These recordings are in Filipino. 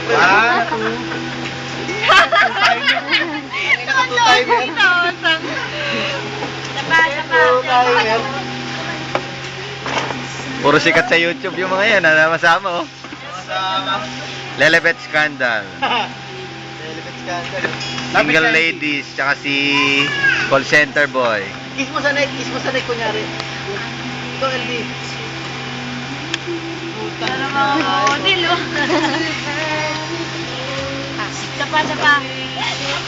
Siyempre. Puro sikat sa YouTube yung mga yan, masama oh. Lelebet Scandal. Single ladies, tsaka si call center boy. Kiss mo sa neck, kunyari. Ito, LD. Ano mga model, oh. Sapa.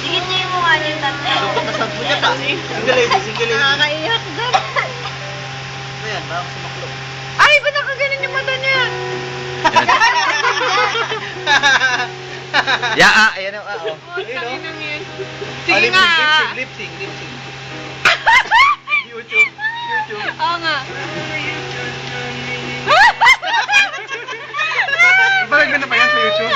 Sige, niyo yung mukha niyo, tatay. Lupot na sab mo niya pa. Single lady. Nakakaiyak doon. Ano yan, parang sumaklo. Ay, ba't nakaganon yung mata niya? Ayan oh. Sige nga. Lip sync. YouTube. Oo nga. Parang ganda pa yan sa YouTube.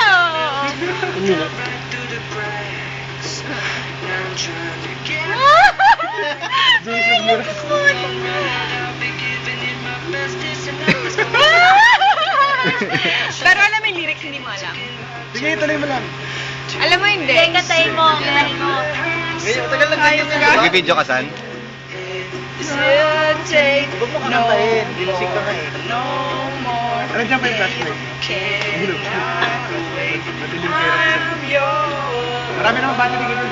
Pero alam mo yung lyrics, hindi mo alam. Sige, tuloy mo lang. Alam mo hindi? Hindi, kantahin mo. Ganyan, matagal lang ganyan na. Nag-video ka san? Huwag mo kakantahin. Lip sync ka nga eh. Ano dyan pa yung flashlight? Madilim kaya. Marami naman battery ka dun.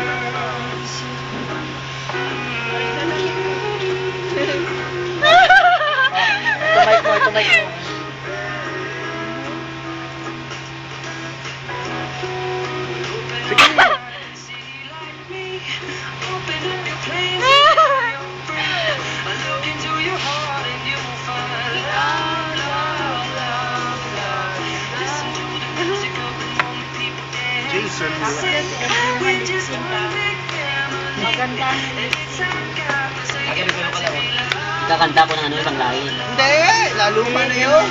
Ito mic mo. Jason. Maganda. Kakanta po ng ano, ibang lahi. Hindi! Lalo pa na yun.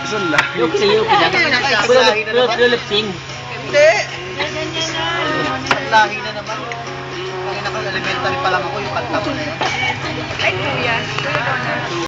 Isang lahi. Yung kasi yung pinag- Pero lip sync. Hindi! Isang lahi na naman. Pag naka-elementary pa lang ako, yung kanta ko na yun. Ay, kuya.